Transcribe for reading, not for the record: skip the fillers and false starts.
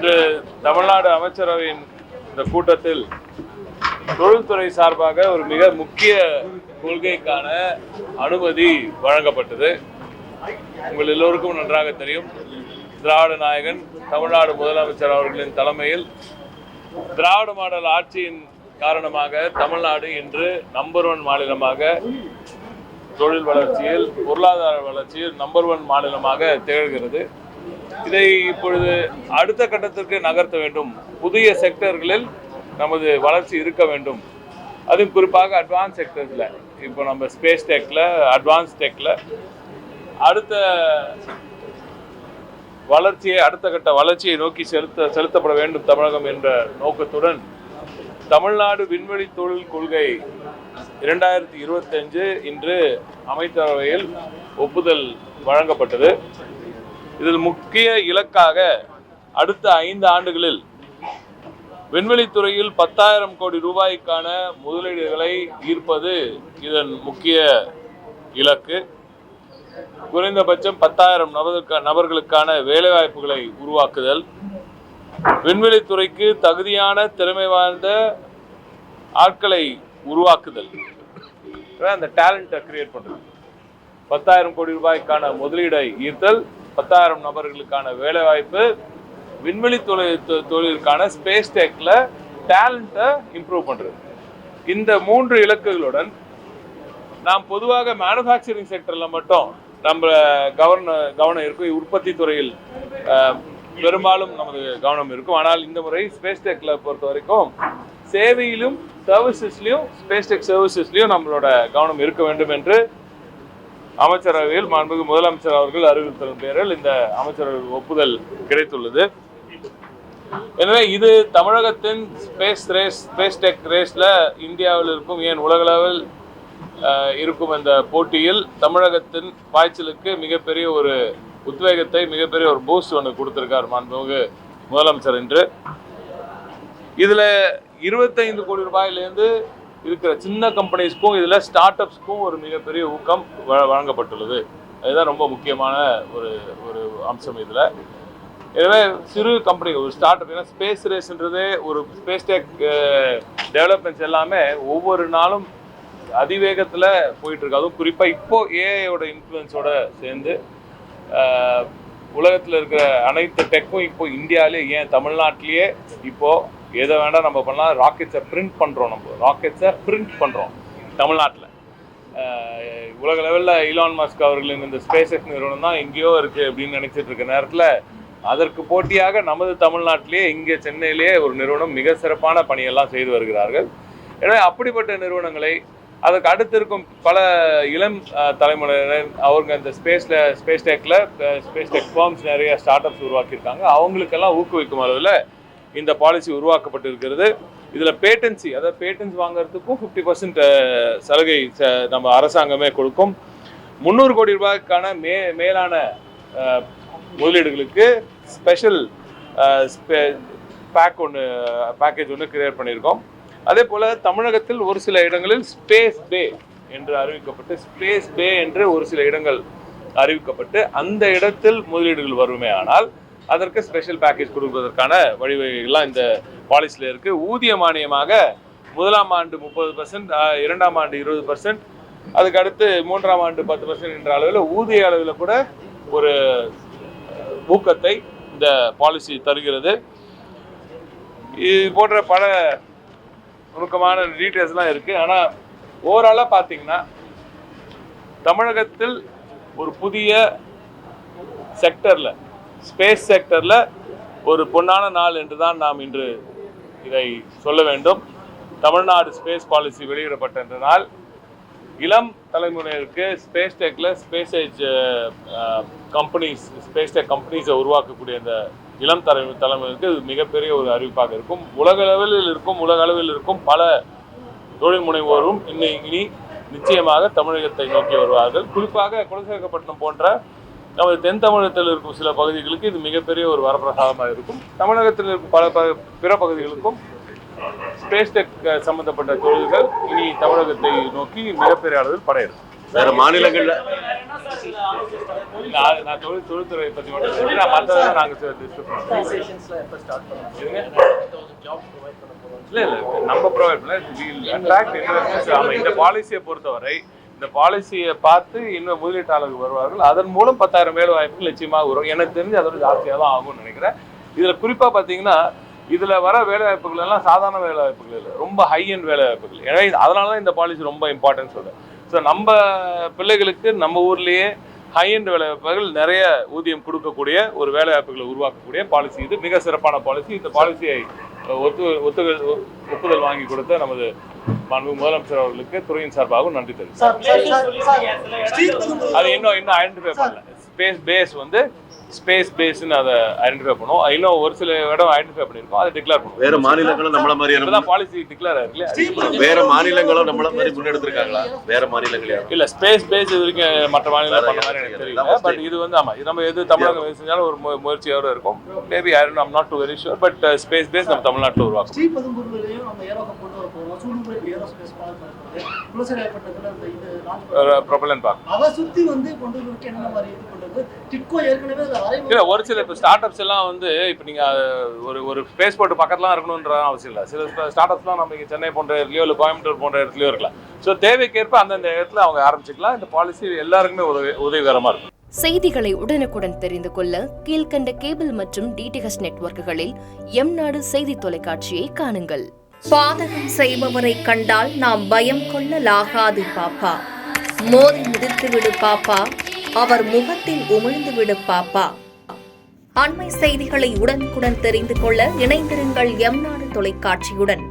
இன்று தமிழ்நாடு அமைச்சரவையின் இந்த கூட்டத்தில் தொழில்துறை சார்பாக ஒரு மிக முக்கிய கொள்கைக்கான அனுமதி வழங்கப்பட்டது. உங்கள் எல்லோருக்கும் நன்றாக தெரியும், திராவிட நாயகன் தமிழ்நாடு முதலமைச்சர் அவர்களின் தலைமையில் திராவிட மாடல் ஆட்சியின் காரணமாக தமிழ்நாடு இன்று நம்பர் 1 மாநிலமாக தொழில் வளர்ச்சியில், பொருளாதார வளர்ச்சியில் நம்பர் 1 மாநிலமாக திகழ்கிறது. இதை இப்பொழுது அடுத்த கட்டத்திற்கு நகர்த்த வேண்டும். புதிய செக்டர்களில் நமது வளர்ச்சி இருக்க வேண்டும். அதுவும் குறிப்பாக அட்வான்ஸ் செக்டர்ஸில், இப்போ நம்ம ஸ்பேஸ் டெக்கில், அட்வான்ஸ் டெக்கில் அடுத்த கட்ட வளர்ச்சியை நோக்கி செலுத்தப்பட வேண்டும் தமிழகம் என்ற நோக்கத்துடன் தமிழ்நாடு விண்வெளி தொழில் கொள்கை 2025 இன்று அமைச்சரவையில் ஒப்புதல் வழங்கப்பட்டது. இதில் முக்கிய இலக்காக அடுத்த 5 ஆண்டுகளில் விண்வெளித்துறையில் 10,000 கோடி ரூபாய்க்கான முதலீடுகளை ஈர்ப்பது இதன் முக்கிய இலக்கு. குறைந்தபட்சம் 10,000 நபர்களுக்கான வேலைவாய்ப்புகளை உருவாக்குதல், விண்வெளித்துறைக்கு தகுதியான திறமை வாய்ந்த ஆட்களை உருவாக்குதல், அந்த டேலண்ட்டை கிரியேட் பண்ணுறது, 10,000 கோடி ரூபாய்க்கான முதலீடை ஈர்த்தல், 10,000 நபர்களுக்கான வேலைவாய்ப்பு, விண்வெளி தொழிலுக்கான ஸ்பேஸ் டெக்கில் டேலண்ட்டை இம்ப்ரூவ் பண்ணுறது. இந்த 3 இலக்குகளுடன் நாம் பொதுவாக மேனுஃபேக்சரிங் செக்டரில் மட்டும் நம்ம கவனம் இருக்கும். உற்பத்தி துறையில் பெரும்பாலும் நமது கவனம் இருக்கும். ஆனால் இந்த முறை ஸ்பேஸ் டெக்கில் பொறுத்த வரைக்கும் சேவையிலும் சர்வீசஸ்லையும், ஸ்பேஸ் டெக் சர்வீசஸ்லையும் நம்மளோட கவனம் இருக்க வேண்டும் என்று அமைச்சரவையில் மாண்புமிகு முதலமைச்சர் அவர்கள் அறிவித்ததன் பேரில் இந்த அமைச்சரவை ஒப்புதல் கிடைத்துள்ளது. எனவே இது தமிழகத்தின் ஸ்பேஸ் டெக் ரேஸ்ல இந்தியாவில் இருக்கும், ஏன் உலகளவில் இருக்கும் இந்த போட்டியில் தமிழகத்தின் பாய்ச்சலுக்கு மிகப்பெரிய ஒரு உத்வேகத்தை, மிகப்பெரிய ஒரு பூஸ்ட் ஒன்று கொடுத்திருக்கார் மாண்புமிகு முதலமைச்சர் என்று. இதுல 25 கோடி ரூபாயிலேருந்து இருக்கிற சின்ன கம்பெனிஸ்க்கும் இதுல ஸ்டார்ட் அப்ஸ்க்கும் ஒரு மிகப்பெரிய ஊக்கம் வழங்கப்பட்டுள்ளது. அதுதான் ரொம்ப முக்கியமான ஒரு அம்சம் இதுல. எனவே சிறு கம்பெனி, ஒரு ஸ்டார்ட் அப், ஏன்னா ஸ்பேஸ் ரேஸ்ன்றதே ஒரு ஸ்பேஸ் டெக் டெவலப்மெண்ட்ஸ் எல்லாமே ஒவ்வொரு நாளும் அதிவேகத்தில் போயிட்டு இருக்கு. அதுவும் குறிப்பாக இப்போ ஏஐயோட இன்ஃப்ளூயன்ஸோட சேர்ந்து உலகத்தில் இருக்கிற அனைத்து டெக்கும் இப்போ இந்தியாவிலே, ஏன் தமிழ்நாட்டிலேயே இப்போ எதை வேண்டாம் நம்ம பண்ணலாம். ராக்கெட்ஸை பிரிண்ட் பண்ணுறோம் தமிழ்நாட்டில். உலக லெவலில் ஈலான் மஸ்க் அவர்களின் இந்த ஸ்பேஸ் எக்ஸ் நிறுவனம் தான் எங்கேயோ இருக்குது அப்படின்னு நினச்சிட்டு இருக்க நேரத்தில் அதற்கு போட்டியாக நமது தமிழ்நாட்டிலேயே, இங்கே சென்னையிலேயே ஒரு நிறுவனம் மிக சிறப்பான பணியெல்லாம் செய்து வருகிறார்கள். எனவே அப்படிப்பட்ட நிறுவனங்களை, அதுக்கு அடுத்து இருக்கும் பல இளம் தலைமுறையினர், அவங்க இந்த ஸ்பேஸ் டெக் ஃபார்ம்ஸ் நிறைய ஸ்டார்ட் அப்ஸ் உருவாக்கியிருக்காங்க. அவங்களுக்கெல்லாம் ஊக்குவிக்கும் அளவில் இந்த பாலிசி உருவாக்கப்பட்டிருக்கிறது. இதில் பேட்டன்சி, அதாவது பேட்டன்ஸ் வாங்குறதுக்கும் 50% சலுகை நம்ம அரசாங்கமே கொடுக்கும். 300 கோடி ரூபாய்க்கான மேலான முதலீடுகளுக்கு ஸ்பெஷல் பேக்கேஜ் ஒன்று கிரியேட் பண்ணியிருக்கோம். அதே போல் தமிழகத்தில் ஒரு சில இடங்களில் ஸ்பேஸ் பே என்று ஒரு சில இடங்கள் அறிவிக்கப்பட்டு அந்த இடத்தில் முதலீடுகள் வருமே ஆனால் அதற்கு ஸ்பெஷல் பேக்கேஜ் கொடுப்பதற்கான வழிவகைகள்லாம் இந்த பாலிசியில் இருக்குது. ஊதிய மானியமாக முதலாம் ஆண்டு 30%, 2ஆம் ஆண்டு 20%, அதுக்கு அடுத்து 3ஆம் ஆண்டு 10% என்ற அளவில் ஊதிய அளவில் கூட ஒரு ஊக்கத்தை இந்த பாலிசி தருகிறது. இது போன்ற பல நுணுக்கமான டீட்டெயில்ஸ்லாம் இருக்குது. ஆனால் ஓவராலாக பார்த்தீங்கன்னா தமிழகத்தில் ஒரு புதிய செக்டரில், ஸ்பேஸ் செக்டரில் ஒரு பொன்னான நாள் என்று தான் நாம் இன்று இதை சொல்ல வேண்டும். தமிழ்நாடு ஸ்பேஸ் பாலிசி வெளியிடப்பட்ட நாள் இளம் தலைமுறையிற்கு ஸ்பேஸ் டெக்கில் ஸ்பேஸ் கம்பெனிஸை உருவாக்கக்கூடிய இந்த இளம் தலைமுறைக்கு இது மிகப்பெரிய ஒரு அறிவிப்பாக இருக்கும். உலக அளவில் இருக்கும் பல தொழில் முனைவோரும் இனி நிச்சயமாக தமிழகத்தை நோக்கி வருவார்கள். குறிப்பாக குலசேகரப்பட்டினம் போன்ற நமது தென் தமிழகத்தில் இருக்கும் சில பகுதிகளுக்கு இது மிகப்பெரிய ஒரு வரப்பிரசாதமாக இருக்கும். தமிழகத்தில் இருக்கும் பல பிற பகுதிகளுக்கும் ஸ்பேஸ் டெக் சம்பந்தப்பட்ட தொழில்கள் இனி தமிழகத்தை நோக்கி மிகப்பெரிய அளவில் படையிடும். வேற மாநிலங்கள்ல நான் தொழில்துறை பற்றி மட்டும் சொல்றேன், மற்றதெல்லாம் நாங்கள் இல்லை நம்ம ப்ரொவைட் பண்ண இந்த பாலிசியை பொறுத்தவரை இந்த பாலிசியை பார்த்து இன்னும் முதலீட்டாளர்கள் வருவார்கள். அதன் மூலம் 10,000 வேலை வாய்ப்புகள் நிச்சயமாக வரும். எனக்கு தெரிஞ்சு அதோட ஜாஸ்தியாக தான் ஆகும்னு நினைக்கிறேன். இதில் குறிப்பாக பார்த்தீங்கன்னா இதில் வர வேலை வாய்ப்புகள் எல்லாம் சாதாரண வேலை வாய்ப்புகள் இல்லை, ரொம்ப ஹை அண்ட் வேலை வாய்ப்புகள். எனவே அதனால தான் இந்த பாலிசி ரொம்ப இம்பார்ட்டன்ட் சொல்கிறேன். ஸோ நம்ம பிள்ளைகளுக்கு நம்ம ஊர்லேயே ஹை அண்ட் வேலை வாய்ப்புகள் நிறைய ஊதியம் கொடுக்கக்கூடிய ஒரு வேலை வாய்ப்புகளை உருவாக்கக்கூடிய பாலிசி இது. மிக சிறப்பான பாலிசி. இந்த பாலிசியை ஒப்புதல் வாங்கி கொடுத்த நமது மாண்பு முதலமைச்சர் அவர்களுக்கு துறையின் சார்பாகவும் நன்றி தெரிவித்தார். அது இன்னும் ஐடென்டிஃபை பண்ணல. ஸ்பேஸ் பேஸ்ன்னு அதை ஐடென்டிஃபை பண்ணுவோம். இன்னும் ஒரு சில இடம் ஐடென்டிஃபை பண்ணியிருக்கோம், அதை டிக்ளேர் பண்ணுவோம். வேற மாநிலங்களும் நம்மள மாதிரி தான் பாலிசி டிக்ளேர் ஆயிருக்கு. வேற மாநிலங்களும் நம்மள மாதிரி முன்னெடுத்திருக்காங்களா? வேற மாநிலங்கள் இல்ல ஸ்பேஸ் பேஸ் இது வரைக்கும் மற்ற மாநிலம் பண்ண மாதிரி எனக்கு தெரியல. பட் இது வந்து ஆமா நம்ம எது தமிழகம் செஞ்சாலும் ஒரு முயற்சியோட இருக்கும். Maybe I am not too very sure, but space base நம்ம தமிழ்நாட்டில் உருவாக்கும். ப்ரொபலன் பார்க்க இல்ல ஒரு சில இப்போ ஸ்டார்ட் அப்ஸ் எல்லாம் வந்து இப்போ நீங்க ஒரு ஸ்பேஸ் போர்ட் பக்கத்துலாம் இருக்கணும்ன்ற அவசியம் இல்லை. சில ஸ்டார்ட் அப்ஸ்லாம் நம்ம சென்னை போன்ற இடத்துலயோ இல்லை கோயம்புத்தூர் போன்ற இடத்துலயோ இருக்கலாம். ஸோ தேவைக்கேற்ப அந்தந்த இடத்துல அவங்க ஆரம்பிச்சுக்கலாம். இந்த பாலிசி எல்லாருக்குமே உதவிகரமா இருக்கும். செய்திகளை உடனுக்குடன் தெரிந்து கொள்ள கீழ்கண்ட கேபிள் மற்றும் DTH நெட்வொர்க்குகளில் எம்நாடு செய்தி தொலைக்காட்சியை காணுங்கள். பாதகம் செய்பவரை கண்டால் நாம் பயம் கொள்ளலாகாது பாப்பா. மோதி மிதித்து விடு பாப்பா, அவர் முகத்தில் உமிழ்ந்து விடு பாப்பா. அண்மை செய்திகளை உடனுக்குடன் தெரிந்து கொள்ள இணைந்திருங்கள் எம்நாடு தொலைக்காட்சியுடன்.